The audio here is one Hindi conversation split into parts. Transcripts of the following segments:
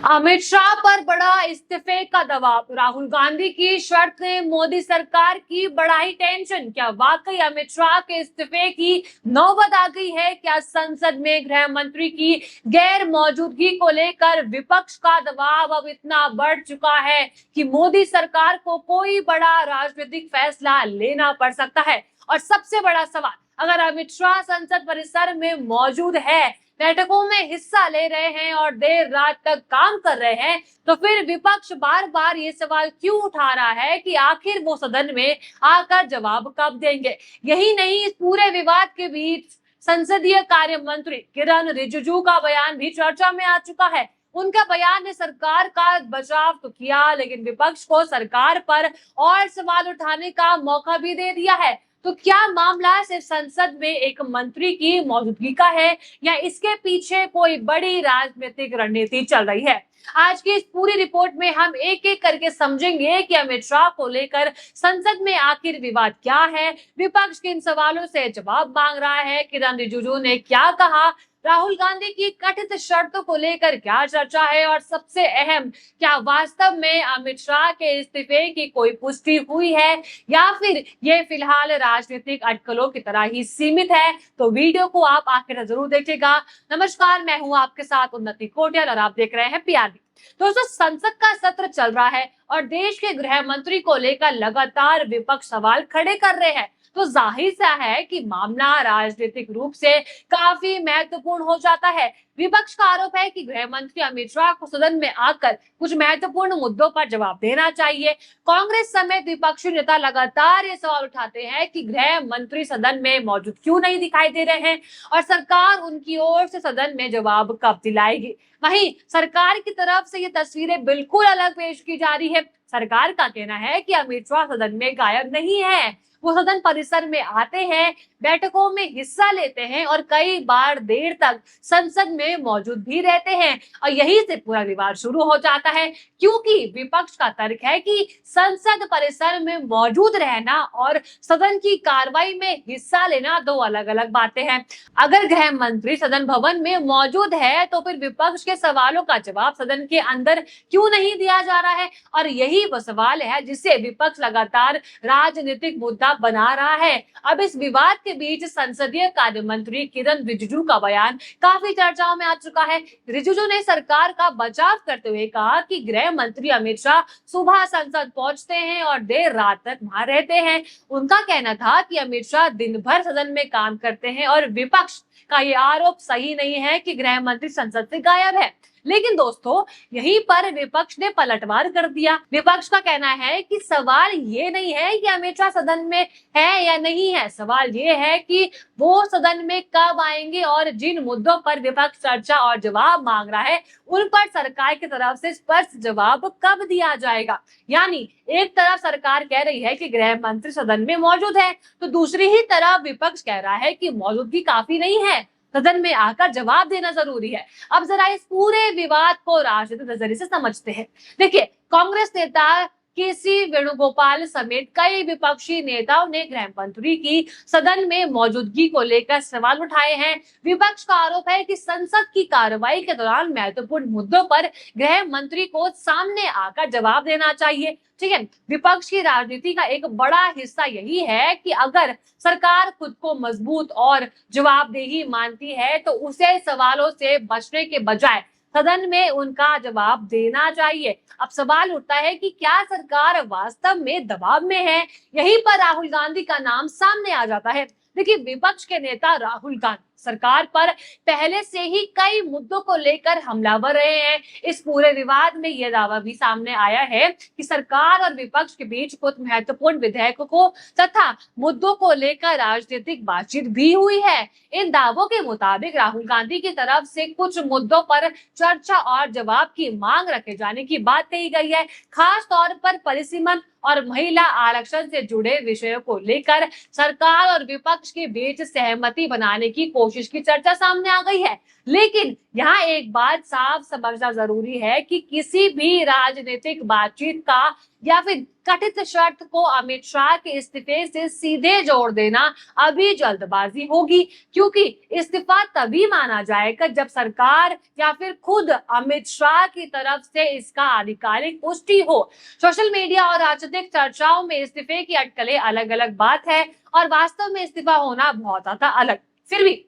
अमित शाह पर बड़ा इस्तीफे का दबाव। राहुल गांधी की शर्त ने मोदी सरकार की बढ़ाई टेंशन। क्या वाकई अमित शाह के इस्तीफे की नौबत आ गई है? क्या संसद में गृह मंत्री की गैर मौजूदगी को लेकर विपक्ष का दबाव अब इतना बढ़ चुका है कि मोदी सरकार को कोई बड़ा राजनीतिक फैसला लेना पड़ सकता है? और सबसे बड़ा सवाल, अगर अमित शाह संसद परिसर में मौजूद है, बैठकों में हिस्सा ले रहे हैं और देर रात तक काम कर रहे हैं, तो फिर विपक्ष बार बार ये सवाल क्यों उठा रहा है कि आखिर वो सदन में आकर जवाब कब देंगे? यही नहीं, इस पूरे विवाद के बीच संसदीय कार्य मंत्री किरण रिजिजू का बयान भी चर्चा में आ चुका है। उनका बयान ने सरकार का बचाव तो किया, लेकिन विपक्ष को सरकार पर और सवाल उठाने का मौका भी दे दिया है। तो क्या मामला सिर्फ संसद में एक मंत्री की मौजूदगी का है या इसके पीछे कोई बड़ी राजनीतिक रणनीति चल रही है? आज की इस पूरी रिपोर्ट में हम एक एक करके समझेंगे कि अमित शाह को लेकर संसद में आखिर विवाद क्या है, विपक्ष किन सवालों से जवाब मांग रहा है, किरण रिजिजू ने क्या कहा, राहुल गांधी की कथित शर्तों को लेकर क्या चर्चा है, और सबसे अहम, क्या वास्तव में अमित शाह के इस्तीफे की कोई पुष्टि हुई है या फिर ये फिलहाल राजनीतिक अटकलों की तरह ही सीमित है? तो वीडियो को आप आखिर जरूर देखिएगा। नमस्कार, मैं हूं आपके साथ उन्नति कोटियाल और आप देख रहे हैं पीआरबी। दोस्तों, संसद का सत्र चल रहा है और देश के गृह मंत्री को लेकर लगातार विपक्ष सवाल खड़े कर रहे हैं, तो जाहिर सा है कि मामला राजनीतिक रूप से काफी महत्वपूर्ण हो जाता है। विपक्ष का आरोप है कि गृह मंत्री अमित शाह को सदन में आकर कुछ महत्वपूर्ण मुद्दों पर जवाब देना चाहिए। कांग्रेस समेत विपक्षी नेता लगातार ये सवाल उठाते हैं कि गृह मंत्री सदन में मौजूद क्यों नहीं दिखाई दे रहे हैं और सरकार उनकी ओर से सदन में जवाब कब दिलाएगी। वहीं सरकार की तरफ से ये तस्वीरें बिल्कुल अलग पेश की जा रही है। सरकार का कहना है कि अमित शाह सदन में गायब नहीं है, वो सदन परिसर में आते हैं, बैठकों में हिस्सा लेते हैं और कई बार देर तक संसद में मौजूद भी रहते हैं। और यही से पूरा विवाद शुरू हो जाता है, क्योंकि विपक्ष का तर्क है कि संसद परिसर में मौजूद रहना और सदन की कार्रवाई में हिस्सा लेना दो अलग अलग बातें हैं। अगर गृह मंत्री सदन भवन में मौजूद है तो फिर विपक्ष के सवालों का जवाब सदन के अंदर क्यों नहीं दिया जा रहा है? और यही वो सवाल है जिसे विपक्ष लगातार राजनीतिक मुद्दा बना रहा है। अब इस विवाद के बीच संसदीय कार्य मंत्री किरण रिजिजू का बयान काफी चर्चाओं में आ चुका है। रिजिजू ने सरकार का बचाव करते हुए कहा कि गृह मंत्री अमित शाह सुबह संसद पहुंचते हैं और देर रात तक वहां रहते हैं। उनका कहना था कि अमित शाह दिन भर सदन में काम करते हैं और विपक्ष का ये आरोप सही नहीं है कि गृह मंत्री संसद से गायब है। लेकिन दोस्तों, यहीं पर विपक्ष ने पलटवार कर दिया। विपक्ष का कहना है कि सवाल ये नहीं है कि अमित शाह सदन में है या नहीं है, सवाल ये है कि वो सदन में कब आएंगे और जिन मुद्दों पर विपक्ष चर्चा और जवाब मांग रहा है उन पर सरकार की तरफ से स्पष्ट जवाब कब दिया जाएगा। यानी एक तरफ सरकार कह रही है कि गृह मंत्री सदन में मौजूद है, तो दूसरी ही तरफ विपक्ष कह रहा है कि मौजूदगी काफी नहीं है, सदन में आकर जवाब देना जरूरी है। अब जरा इस पूरे विवाद को राजनीतिक नजरिए से समझते हैं। देखिए, कांग्रेस नेता केसी वेणुगोपाल समेत कई विपक्षी नेताओं ने गृह मंत्री की सदन में मौजूदगी को लेकर सवाल उठाए हैं। विपक्ष का आरोप है कि संसद की कार्रवाई के दौरान महत्वपूर्ण मुद्दों पर गृह मंत्री को सामने आकर जवाब देना चाहिए। ठीक है, विपक्ष की राजनीति का एक बड़ा हिस्सा यही है कि अगर सरकार खुद को मजबूत और जवाबदेही मानती है तो उसे सवालों से बचने के बजाय सदन में उनका जवाब देना चाहिए। अब सवाल उठता है कि क्या सरकार वास्तव में दबाव में है? यहीं पर राहुल गांधी का नाम सामने आ जाता है। देखिए, विपक्ष के नेता राहुल गांधी सरकार पर पहले से ही कई मुद्दों को लेकर हमलावर रहे हैं। इस पूरे विवाद में यह दावा भी सामने आया है कि सरकार और विपक्ष के बीच कुछ महत्वपूर्ण विधेयकों को तथा मुद्दों को लेकर राजनीतिक बातचीत भी हुई है। इन दावों के मुताबिक राहुल गांधी की तरफ से कुछ मुद्दों पर चर्चा और जवाब की मांग रखे जाने की बात कही गई है। खास तौर पर परिसीमन और महिला आरक्षण से जुड़े विषयों को लेकर सरकार और विपक्ष के बीच सहमति बनाने की कोशिश की चर्चा सामने आ गई है। लेकिन यहाँ एक बात साफ समझना जरूरी है कि किसी भी राजनीतिक बातचीत का या फिर कथित शर्त को अमित शाह के इस्तीफे से सीधे जोड़ देना अभी जल्दबाजी होगी, क्योंकि इस्तीफा तभी माना जाएगा जब सरकार या फिर खुद अमित शाह की तरफ से इसका आधिकारिक पुष्टि हो। सोशल मीडिया और राजनीतिक चर्चाओं में इस्तीफे की अटकलें अलग अलग बात है और वास्तव में इस्तीफा होना बहुत ज्यादा अलग। फिर भी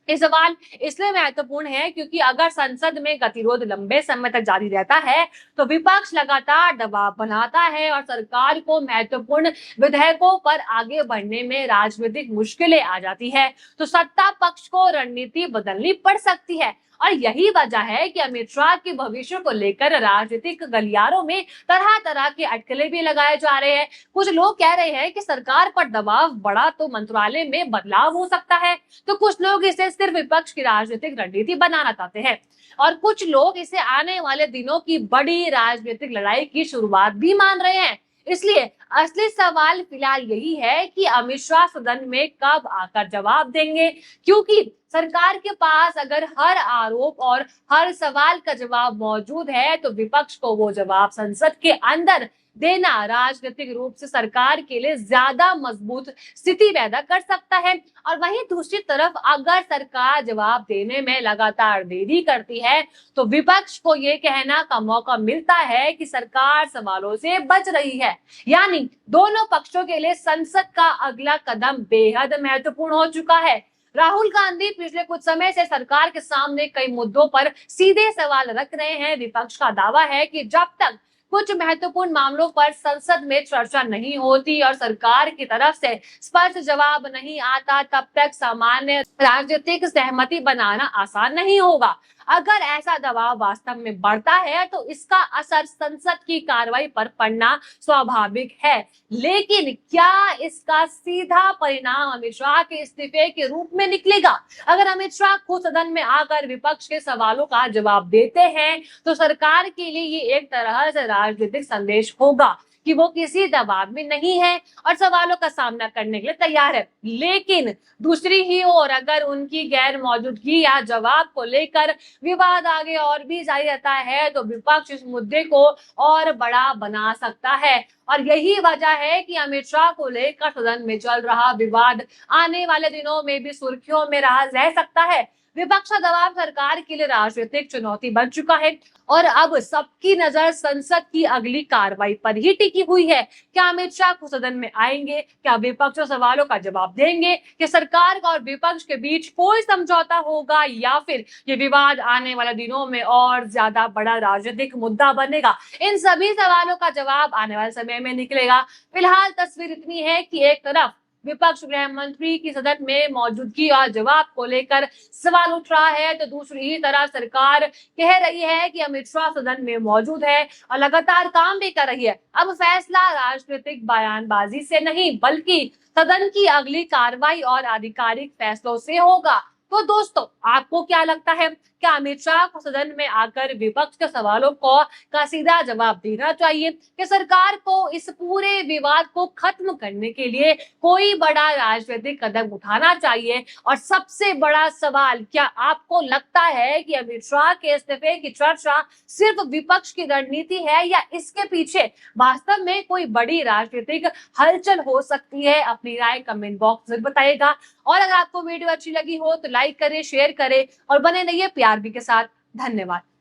ये सवाल इसलिए महत्वपूर्ण है क्योंकि अगर संसद में गतिरोध लंबे समय तक जारी रहता है तो विपक्ष लगातार दबाव बनाता है और सरकार को महत्वपूर्ण विधेयकों पर आगे बढ़ने में राजनीतिक मुश्किलें आ जाती है, तो सत्ता पक्ष को रणनीति बदलनी पड़ सकती है। और यही वजह है कि अमित शाह के भविष्य को लेकर राजनीतिक गलियारों में तरह तरह के अटकलें भी लगाए जा रहे हैं। कुछ लोग कह रहे हैं कि सरकार पर दबाव बढ़ा तो मंत्रालय में बदलाव हो सकता है, तो कुछ लोग इसे सिर्फ विपक्ष की राजनीतिक रणनीति बनाना चाहते हैं और कुछ लोग इसे आने वाले दिनों की बड़ी राजनीतिक लड़ाई की शुरुआत भी मान रहे हैं। इसलिए असली सवाल फिलहाल यही है कि अमित शाह सदन में कब आकर जवाब देंगे, क्योंकि सरकार के पास अगर हर आरोप और हर सवाल का जवाब मौजूद है तो विपक्ष को वो जवाब संसद के अंदर देना राजनीतिक रूप से सरकार के लिए ज्यादा मजबूत स्थिति पैदा कर सकता है। और वहीं दूसरी तरफ अगर सरकार जवाब देने में लगातार देरी करती है तो विपक्ष को ये कहना का मौका मिलता है कि सरकार सवालों से बच रही है। यानी दोनों पक्षों के लिए संसद का अगला कदम बेहद महत्वपूर्ण हो चुका है। राहुल गांधी पिछले कुछ समय से सरकार के सामने कई मुद्दों पर सीधे सवाल रख रहे हैं। विपक्ष का दावा है कि जब तक कुछ महत्वपूर्ण मामलों पर संसद में चर्चा नहीं होती और सरकार की तरफ से स्पष्ट जवाब नहीं आता तब तक सामान्य राजनीतिक सहमति बनाना आसान नहीं होगा। अगर ऐसा दबाव वास्तव में बढ़ता है तो इसका असर संसद की कार्रवाई पर पड़ना स्वाभाविक है, लेकिन क्या इसका सीधा परिणाम अमित शाह के इस्तीफे के रूप में निकलेगा? अगर अमित शाह खुद सदन में आकर विपक्ष के सवालों का जवाब देते हैं तो सरकार के लिए ये एक तरह से राजनीतिक संदेश होगा कि वो किसी दबाव में नहीं है और सवालों का सामना करने के लिए तैयार है। लेकिन दूसरी ही ओर अगर उनकी गैर मौजूदगी या जवाब को लेकर विवाद आगे और भी जारी रहता है तो विपक्ष इस मुद्दे को और बड़ा बना सकता है। और यही वजह है कि अमित शाह को लेकर सदन में चल रहा विवाद आने वाले दिनों में भी सुर्खियों में रह सकता है। विपक्ष का दबाव सरकार के लिए राजनीतिक चुनौती बन चुका है और अब सबकी नजर संसद की अगली कार्रवाई पर ही टिकी हुई है। क्या अमित शाह को सदन में आएंगे? क्या विपक्ष सवालों का जवाब देंगे? कि सरकार और विपक्ष के बीच कोई समझौता होगा या फिर ये विवाद आने वाले दिनों में और ज्यादा बड़ा राजनीतिक मुद्दा बनेगा? इन सभी सवालों का जवाब आने वाले समय में निकलेगा। फिलहाल तस्वीर इतनी है कि एक तरफ विपक्ष गृह मंत्री की सदन में मौजूदगी और जवाब को लेकर सवाल उठ रहा है तो दूसरी ही तरफ सरकार कह रही है कि अमित शाह सदन में मौजूद है और लगातार काम भी कर रही है। अब फैसला राजनीतिक बयानबाजी से नहीं बल्कि सदन की अगली कार्रवाई और आधिकारिक फैसलों से होगा। तो दोस्तों, आपको क्या लगता है? क्या अमित शाह को सदन में आकर विपक्ष के सवालों का सीधा जवाब देना चाहिए कि सरकार को इस पूरे विवाद को खत्म करने के लिए कोई बड़ा राजनीतिक कदम उठाना चाहिए? और सबसे बड़ा सवाल, क्या आपको लगता है कि अमित शाह के इस्तीफे की चर्चा सिर्फ विपक्ष की रणनीति है या इसके पीछे वास्तव में कोई बड़ी राजनीतिक हलचल हो सकती है? अपनी राय कमेंट बॉक्स में बताइएगा और अगर आपको वीडियो अच्छी लगी हो तो लाइक करें, शेयर करें और बने रहिए PRB के साथ। धन्यवाद।